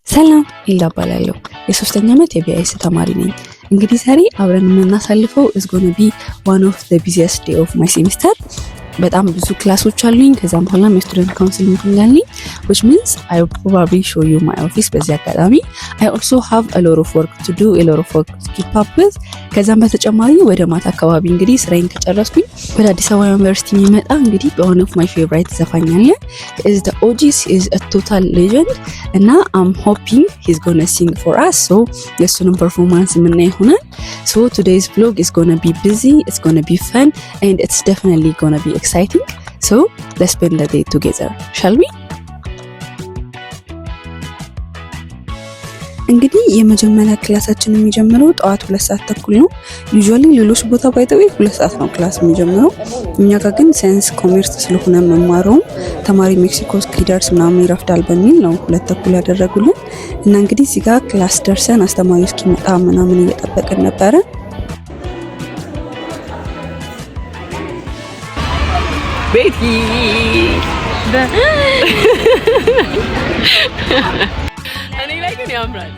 ሰላም ኢልዳ እባላለሁ። የሶስተኛ ዓመት የቢአይኤስ ተማሪ ነኝ። እንግዲህ ዛሬ አብረን የምናሳልፈው is going to be one of the busiest day of my semester። በጣም ብዙ ክላሶች አሉኝ። ከዛም በኋላ የስቱደንት ካውንስል ሚቲንግ አለኝ, which means I will probably show you my office በዚህ አጋጣሚ. I also have a lot of work to do, a lot of work to keep up with. ከዛም በተጨማሪ ወደ ማታ አካባቢ እንግዲህ ስራዬን ከጨረስኩኝ ወደ አዲስ አበባ ዩኒቨርሲቲ የሚመጣ እንግዲህ one of my favorite ዘፋኝ አለ. is the OGs is a total legend እና I'm hoping he's gonna sing for us, so የሱንም ፐርፎርማንስ የምናይ ይሆናል. So today's vlog is gonna be busy, it's gonna be fun, and it's definitely gonna be exciting. So let's spend the day together, shall we? እንግዲህ የመጀመሪያ ክላሳችን የሚጀምረው ጠዋት 2 ሰዓት ተኩል ነው። ዩዥዋሊ ሌሎች ቦታ ባይተው 2 ሰዓት ነው ክላስ የሚጀምረው። እኛ ጋር ግን ሳይንስ ኮሜርስ ስለሆነ መማረው ተማሪ ሜክሲኮ እስኪደርስ ምናምን ይረፍዳል በሚል ነው 2 ተኩል ያደረጉልን እና እንግዲህ እዚህ ጋር ክላስ ደርሰን አስተማሪ እስኪመጣ ምናምን እየጠበቅን ነበረ። ቤቲ እኔ ላይ ግን ያምራል።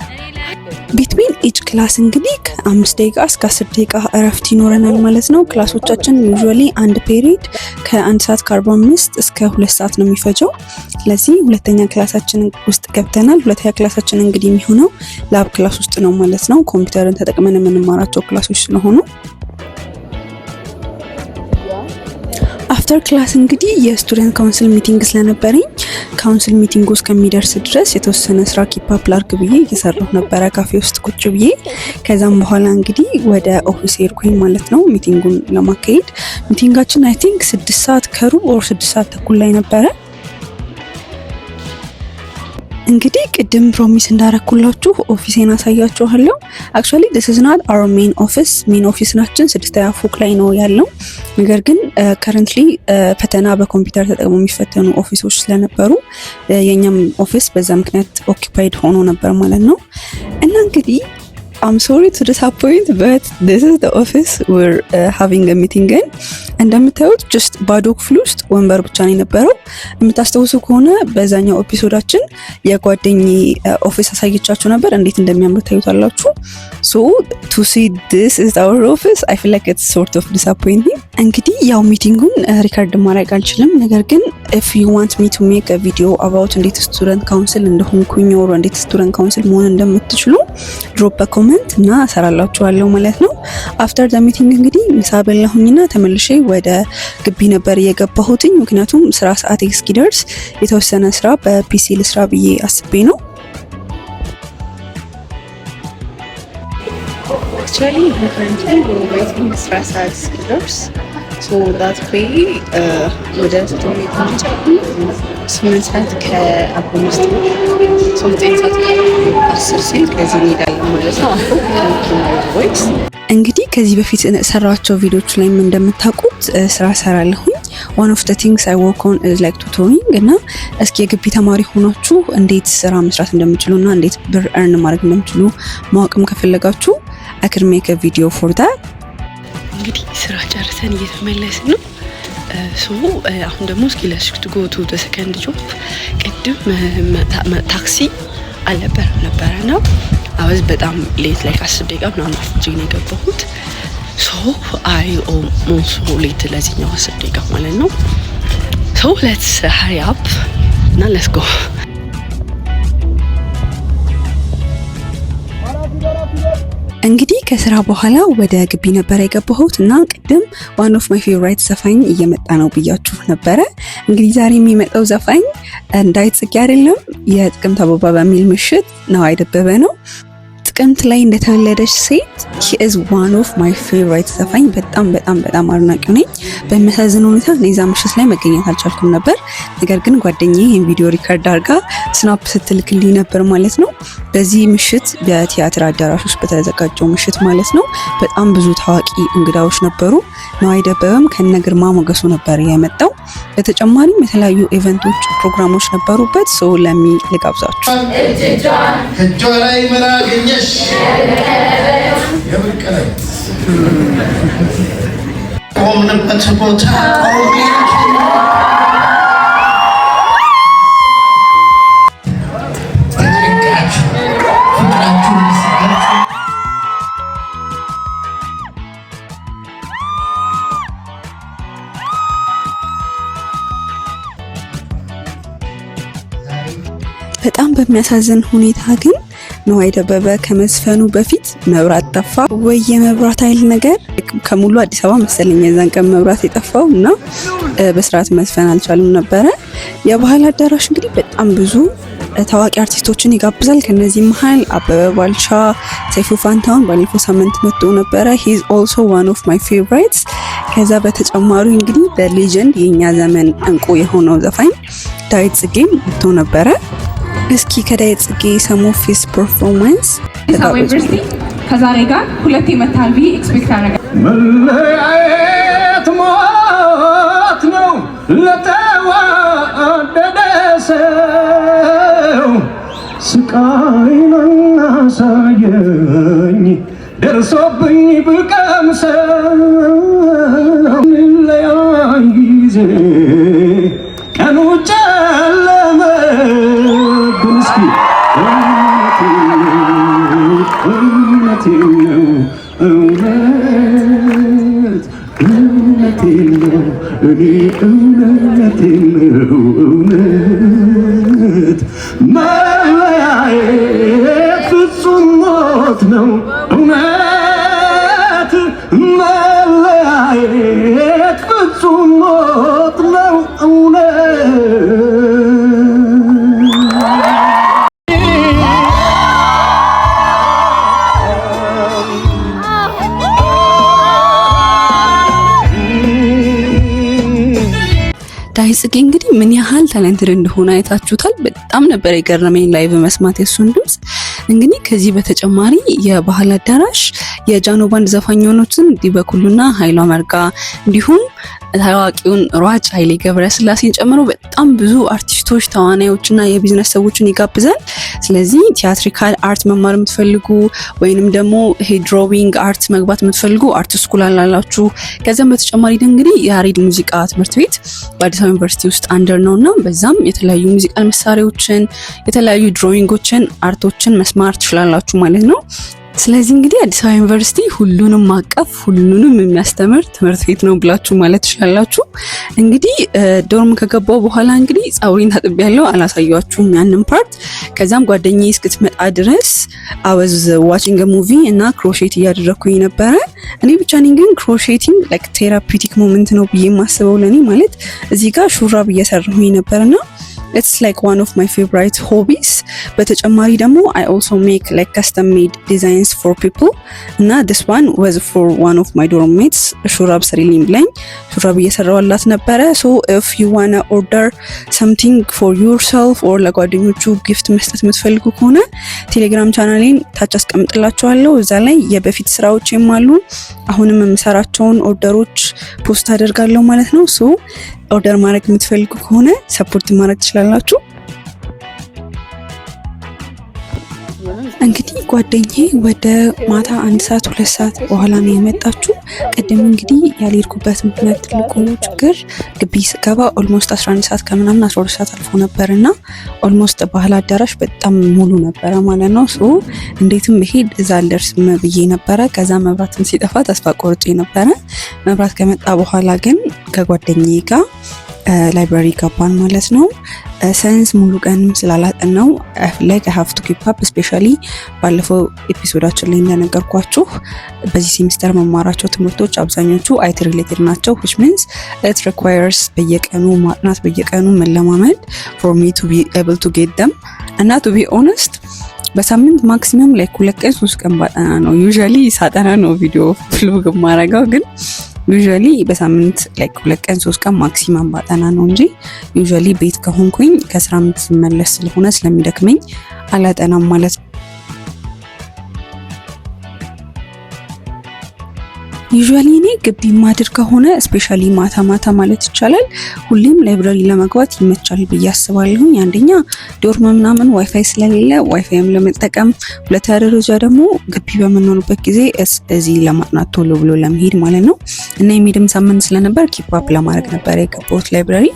ቢትዊን ኢች ክላስ እንግዲህ ከ5 ደቂቃ እስከ 10 ደቂቃ እረፍት ይኖረናል ማለት ነው። ክላሶቻችን ዩዥዋሊ አንድ ፔሪድ ከ1 ሰዓት ከ45 እስከ 2 ሰዓት ነው የሚፈጀው። ስለዚህ ሁለተኛ ክላሳችን ውስጥ ገብተናል። ሁለተኛ ክላሳችን እንግዲህ የሚሆነው ላብ ክላስ ውስጥ ነው ማለት ነው። ኮምፒውተርን ተጠቅመን የምንማራቸው ክላሶች ስለሆኑ አፍተር ክላስ እንግዲህ የስቱደንት ካውንስል ሚቲንግ ስለነበረኝ ካውንስል ሚቲንግ ውስጥ ከሚደርስ ድረስ የተወሰነ ስራ ኪፕ አፕ ላድርግ ብዬ እየሰራሁ ነበረ ካፌ ውስጥ ቁጭ ብዬ። ከዛም በኋላ እንግዲህ ወደ ኦፊስ ሄድኩኝ ማለት ነው ሚቲንጉን ለማካሄድ። ሚቲንጋችን አይ ቲንክ 6 ሰዓት ከሩብ ኦር 6 ሰዓት ተኩል ላይ ነበረ። እንግዲህ ቅድም ፕሮሚስ እንዳረኩላችሁ ኦፊሴን አሳያችኋለሁ። አክቹአሊ this is not our main office. ሜን ኦፊሳችን 6ኛ ፎቅ ላይ ነው ያለው። ነገር ግን currently ፈተና በኮምፒውተር ተጠቅመው የሚፈተኑ ኦፊሶች ስለነበሩ የኛም ኦፊስ በዛ ምክንያት ኦኪፓይድ ሆኖ ነበር ማለት ነው። እና እንግዲህ I'm sorry to disappoint, but this is the office we're having a meeting in. እንደምታዩት just ባዶ ክፍል ውስጥ ወንበር ብቻ ነው የነበረው። የምታስተውሱ ከሆነ በዛኛው ኤፒሶዳችን የጓደኛዬ ኦፊስ አሳይቻችሁ ነበር፣ እንዴት እንደሚያምር ታዩታላችሁ። So to see this is our office, I feel like it's sort of disappointing. እንግዲህ ያው ሚቲንጉን ሪካርድ ማድረግ አልችልም፣ ነገር ግን if you want me to make a video about እንዴት ስቱደንት ካውንስል እንደሆንኩኝ or እንዴት ስቱደንት ካውንስል መሆን እንደምትችሉ ድሮፕ ኮሜንት እና ሰራላችኋለሁ ማለት ነው። አፍተር ዘ ሚቲንግ እንግዲህ ምሳ በላሁኝና ተመልሼ ወደ ግቢ ነበር የገባሁትኝ፣ ምክንያቱም ስራ ሰዓት እስኪደርስ የተወሰነ ስራ በፒሲ ልስራ ብዬ አስቤ ነው። actually currently we're waiting ስራ ሰዓት እስኪደርስ so that way ወደ ስቶሪ ተንጨቁ 8 ሰዓት ከ5 so 9 ሰዓት ከ10 ሲል ከዚህ እንሄዳለን ማለት ነው። ወይስ እንግዲህ ከዚህ በፊት ሰራቸው ቪዲዮዎች ላይ እንደምታውቁት ስራ ሰራለሁኝ። one of the things I work on is like tutoring እና እስኪ የግቢ ተማሪ ሆናችሁ እንዴት ስራ መስራት እንደምትችሉና እንዴት ብር earn ማድረግ እንደምትችሉ ማወቅም ከፈለጋችሁ I can make a video for that። እንግዲህ ስራ ጨርሰን እየተመለስን ነው። አሁን ደግሞ እስኪ let's go to the second job። ቅድም ታክሲ ነበረና አወዝ በጣም ሌት ላይ 10 ደቂቃ ምናምን አፍጄ ነው የገባሁት። I almost late ለዚህኛው 10 ደቂቃ ማለት ነው። let's hurry up እና let's go። እንግዲህ ከስራ በኋላ ወደ ግቢ ነበር የገባሁት እና ቅድም one of my favorite ዘፋኝ እየመጣ ነው ብያችሁ ነበረ። እንግዲህ ዛሬ የሚመጣው ዘፋኝ እንዳይጽጌ አይደለም፣ የጥቅምት አበባ በሚል ምሽት ነው አይደበበ ነው። ጥቅምት ላይ እንደተወለደች ሴት he is one of my favorite ዘፋኝ። በጣም አድናቂው ነኝ። በሚያሳዝን ሁኔታ ለዛ ምሽት ላይ መገኘት አልቻልኩም ነበር። ነገር ግን ጓደኛዬ ይሄን ቪዲዮ ሪከርድ አድርጋ ስናፕ ስትልክልኝ ነበር ማለት ነው። በዚህ ምሽት በቲያትር አዳራሽ ውስጥ በተዘጋጀው ምሽት ማለት ነው በጣም ብዙ ታዋቂ እንግዳዎች ነበሩ። ነዋይ ደበበም ከነግርማ ሞገሱ ነበር የመጣው። በተጨማሪም የተለያዩ ኢቨንቶች ፕሮግራሞች ነበሩበት። ሰው ልጋብዛችሁ። ከጆላይ መራገኘሽ ቆምንበት ቦታ ቆሚያችን በጣም በሚያሳዝን ሁኔታ ግን ነዋይ ደበበ ከመዝፈኑ በፊት መብራት ጠፋ ወይ የመብራት ኃይል ነገር ከሙሉ አዲስ አበባ መሰለኝ የዛን ቀን መብራት የጠፋው እና በስርዓት መዝፈን አልቻሉም ነበረ። የባህል አዳራሽ እንግዲህ በጣም ብዙ ታዋቂ አርቲስቶችን ይጋብዛል። ከነዚህ መሃል አበበ ባልቻ፣ ሰይፉ ፋንታውን ባለፈው ሳምንት መጥቶ ነበረ። he is also one of my favorites። ከዛ በተጨማሪ እንግዲህ በሌጀንድ የኛ ዘመን እንቁ የሆነው ዘፋኝ ዳዊት ጽጌም መጥቶ ነበረ። እስኪ ከዳዊት ጽጌ some of his performance ከዛሬ ጋር ሁለቴ መታል ቢ ኤክስፔክት አደረጋ መለያየት ሞት ነው ለተዋደደ ሰው ስቃይን አሳየኝ ደርሶብኝ ብቀምሰው ለያይ ጊዜ ቀኑ ጨለመብን እስኪ እውነቴን ነው እውነት እውነቴን ነው እኔ እውነቴን ነው እውነት መለያየት ፍጹም ሞት ነው እውነት መለያየት ፍጹም ሞት ነው እውነት ዳዊት ጽጌ እንግዲህ ምን ያህል ታለንትድ እንደሆነ አይታችሁታል። በጣም ነበር የገረመኝ ላይቭ መስማት የሱን ድምጽ። እንግዲህ ከዚህ በተጨማሪ የባህል አዳራሽ የጃኖ ባንድ ዘፋኝ የሆኑትን ዲበኩሉና ኃይሏ መርጋ እንዲሁም ታዋቂውን ሯጭ ኃይሌ ገብረስላሴን ጨምሮ በጣም ብዙ አርቲስቶች፣ ተዋናዮችና የቢዝነስ ሰዎችን ይጋብዛል። ስለዚህ ቲያትሪካል አርት መማር የምትፈልጉ ወይንም ደግሞ ይሄ ድሮዊንግ አርት መግባት የምትፈልጉ አርት ስኩል አላላችሁ። ከዛም በተጨማሪ እንግዲህ የያሬድ ሙዚቃ ትምህርት ቤት በአዲስ አበባ ዩኒቨርሲቲ ውስጥ አንደር ነውና በዛም የተለያዩ ሙዚቃል መሳሪያዎችን፣ የተለያዩ ድሮዊንጎችን፣ አርቶችን መስማር ትችላላችሁ ማለት ነው። ስለዚህ እንግዲህ አዲስ አበባ ዩኒቨርሲቲ ሁሉንም ማቀፍ ሁሉንም የሚያስተምር ትምህርት ቤት ነው ብላችሁ ማለት ትችላላችሁ። እንግዲህ ዶርም ከገባው በኋላ እንግዲህ ጸጉሬን ታጥቤያለሁ፣ አላሳያችሁም ያንን ፓርት። ከዛም ጓደኛዬ እስክትመጣ ድረስ አወዝ ዋቺንግ ሙቪ እና ክሮሼት እያደረኩኝ ነበረ። እኔ ብቻ ነኝ ግን ክሮሼቲንግ ላይክ ቴራፒውቲክ ሞመንት ነው ብዬ የማስበው ለኔ ማለት እዚህ ጋር ሹራብ እየሰራሁኝ ነበርና it's like one of my favorite hobbies። በተጨማሪ ደግሞ I also make like custom made designs for people እና this one was for one of my dorm mates ሹራብ ሰሪልኝ ብላኝ ሹራብ እየሰራዋላት ነበረ። so if you wanna order something for yourself or ለጓደኞቹ ጊፍት መስጠት የምትፈልጉ ከሆነ ቴሌግራም ቻናሌን ታች አስቀምጥላችኋለሁ። እዛ ላይ የበፊት ስራዎችም አሉ፣ አሁንም የምሰራቸውን ኦርደሮች ፖስት አደርጋለሁ ማለት ነው። so ኦርደር ማድረግ የምትፈልጉ ከሆነ ሰፖርት ማድረግ ትችላላችሁ። እንግዲህ ጓደኛዬ ወደ ማታ 1 ሰዓት 2 ሰዓት በኋላ ነው የመጣችው። ቅድም እንግዲህ ያልሄድኩበት ምክንያት ትልቁ ችግር ግቢ ስገባ ኦልሞስት 11 ሰዓት ከምናምን 12 ሰዓት አልፎ ነበርና ኦልሞስት ባህል አዳራሽ በጣም ሙሉ ነበረ ማለት ነው። ሶ እንዴትም መሄድ እዛ አልደርስም ብዬ ነበረ። ከዛ መብራትም ሲጠፋ ተስፋ ቆርጬ ነበረ። መብራት ከመጣ በኋላ ግን ከጓደኛዬ ጋር ላይብራሪ ገባን ማለት ነው። ሳይንስ ሙሉ ቀንም ስላላጠናው like I have to keep up especially ባለፈው ኤፒሶዳችን ላይ እንደነገርኳችሁ በዚህ ሴሚስተር መማራቸው ትምህርቶች አብዛኞቹ IT related ናቸው which means it requires በየቀኑ ማጥናት በየቀኑ መለማመድ for me to be able to get them እና to be honest በሳምንት ማክሲመም ላይ 2 ቀን 3 ቀን ባጠና ነው usually ሳጠና ነው ቪዲዮ ፍሎግ ማረጋው ግን usually በሳምንት like 2 ቀን 3 ቀን ማክሲመም ባጠና ነው እንጂ usually ቤት ከሆንኩኝ ከስራ መለስ ስለሆነ ስለሚደክመኝ አላጠናም ማለት ነው። usually እኔ ግቢ ማድር ከሆነ ስፔሻሊ ማታ ማታ ማለት ይቻላል ሁሌም ላይብራሪ ለመግባት ይመቻል ብዬ አስባለሁ። አንደኛ ዶርም ምናምን ዋይፋይ ስለሌለ ዋይፋይም ለመጠቀም፣ ሁለተኛ ደረጃ ደግሞ ግቢ በመኖርበት ጊዜ እዚህ ለማጥናት ቶሎ ብሎ ለመሄድ ማለት ነው እና የሚድም ሳምንት ስለነበር ኪፕ አፕ ለማድረግ ነበር የገባሁት ላይብራሪ።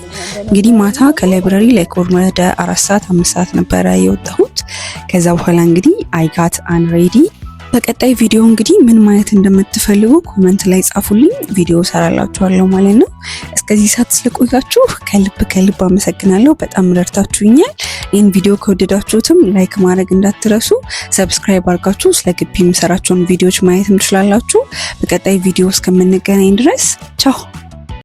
እንግዲህ ማታ ከላይብራሪ ላይ ወደ 4 ሰዓት 5 ሰዓት ነበረ የወጣሁት። ከዛ በኋላ እንግዲህ I got unready። በቀጣይ ቪዲዮ እንግዲህ ምን ማለት እንደምትፈልጉ ኮሜንት ላይ ጻፉልኝ፣ ቪዲዮ ሰራላችኋለሁ ማለት ነው። እስከዚህ ሰዓት ስለቆያችሁ ከልብ አመሰግናለሁ። በጣም ረድታችሁኛል። ይህን ቪዲዮ ከወደዳችሁትም ላይክ ማድረግ እንዳትረሱ። ሰብስክራይብ አድርጋችሁ ስለ ግቢ የምሰራቸውን ቪዲዮዎች ማየት ትችላላችሁ። በቀጣይ ቪዲዮ እስከምንገናኝ ድረስ ቻው።